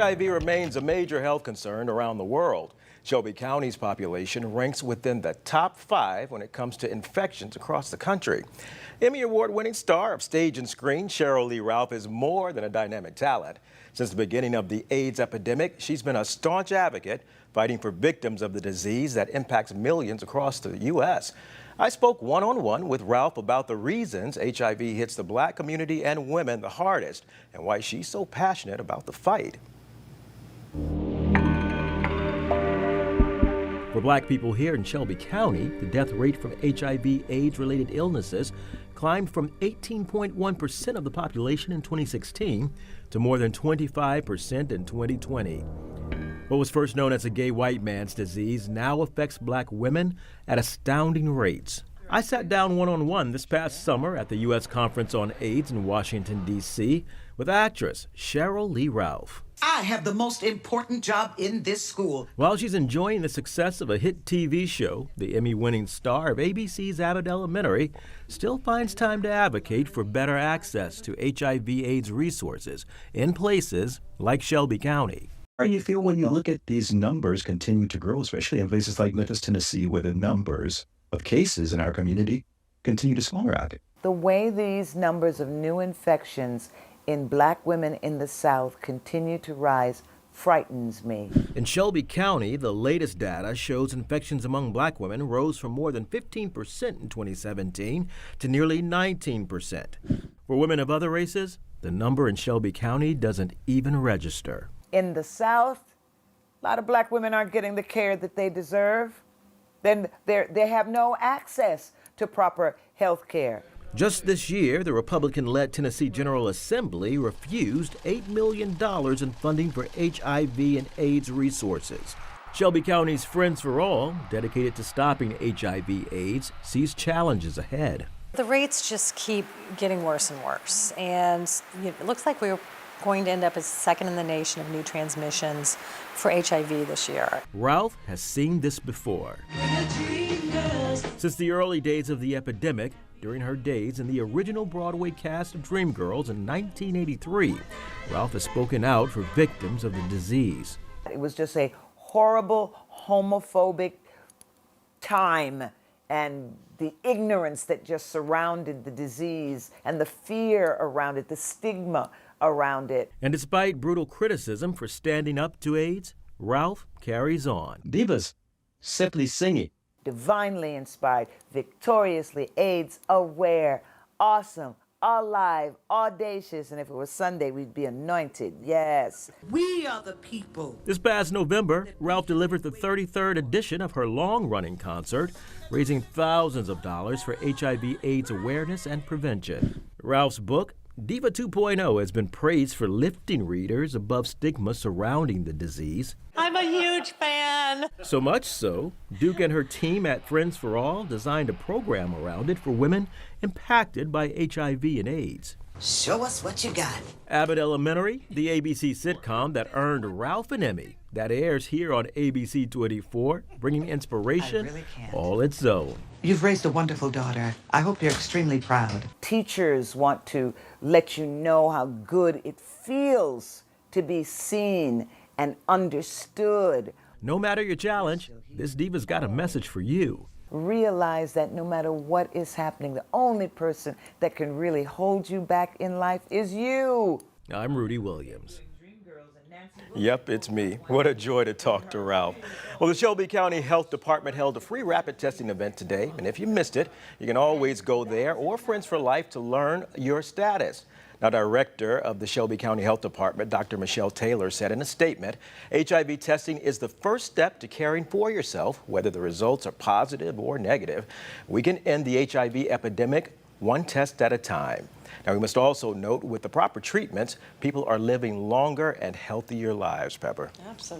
HIV remains a major health concern around the world. Shelby County's population ranks within the top 5 when it comes to infections across the country. Emmy Award-winning star of stage and screen, Sheryl Lee Ralph is more than a dynamic talent. Since the beginning of the AIDS epidemic, she's been a staunch advocate fighting for victims of the disease that impacts millions across the U.S. I spoke one-on-one with Ralph about the reasons HIV hits the Black community and women the hardest and why she's so passionate about the fight. For Black people here in Shelby County, the death rate from HIV/AIDS-related illnesses climbed from 18.1% of the population in 2016 to more than 25% in 2020. What was first known as a gay white man's disease now affects Black women at astounding rates. I sat down one-on-one this past summer at the U.S. Conference on AIDS in Washington, D.C. with actress Sheryl Lee Ralph. I have the most important job in this school. While she's enjoying the success of a hit TV show, the Emmy-winning star of ABC's Abbott Elementary still finds time to advocate for better access to HIV/AIDS resources in places like Shelby County. How do you feel when you look at these numbers continue to grow, especially in places like Memphis, Tennessee, where the numbers of cases in our community continue to skyrocket? The way these numbers of new infections in Black women in the South continue to rise frightens me. In Shelby County, the latest data shows infections among Black women rose from more than 15% in 2017 to nearly 19%. For women of other races, the number in Shelby County doesn't even register. In the South, a lot of Black women aren't getting the care that they deserve. Then they have no access to proper health care. Just this year, the Republican-led Tennessee General Assembly refused $8 million in funding for HIV and AIDS resources. Shelby County's Friends for All, dedicated to stopping HIV/AIDS, sees challenges ahead. The rates just keep getting worse and worse, and it looks like we're going to end up as second in the nation of new transmissions for HIV this year. Ralph has seen this before. Since the early days of the epidemic, during her days in the original Broadway cast of Dreamgirls in 1983, Ralph has spoken out for victims of the disease. It was just a horrible, homophobic time, and the ignorance that just surrounded the disease and the fear around it, the stigma around it. And despite brutal criticism for standing up to AIDS, Ralph carries on. Divas, simply singing. Divinely inspired, victoriously AIDS aware, awesome, alive, audacious, and if it was Sunday, we'd be anointed, yes. We are the people. This past November, Ralph delivered the 33rd edition of her long-running concert, raising thousands of dollars for HIV/AIDS awareness and prevention. Ralph's book, Diva 2.0, has been praised for lifting readers above stigma surrounding the disease. I'm a huge fan. So much so, Duke and her team at Friends for All designed a program around it for women impacted by HIV and AIDS. Show us what you got. Abbott Elementary, the ABC sitcom that earned Ralph an Emmy, that airs here on ABC24, bringing inspiration all its own. You've raised a wonderful daughter. I hope you're extremely proud. Teachers want to let you know how good it feels to be seen and understood. No matter your challenge, this diva's got a message for you. Realize that no matter what is happening, the only person that can really hold you back in life is you. I'm Rudy Williams. Yep, it's me. What a joy to talk to Ralph. Well, the Shelby County Health Department held a free rapid testing event today, and if you missed it, you can always go there or Friends for Life to learn your status. Now, Director of the Shelby County Health Department, Dr. Michelle Taylor, said in a statement, HIV testing is the first step to caring for yourself, whether the results are positive or negative. We can end the HIV epidemic one test at a time. Now, we must also note with the proper treatments, people are living longer and healthier lives, Pepper. Absolutely.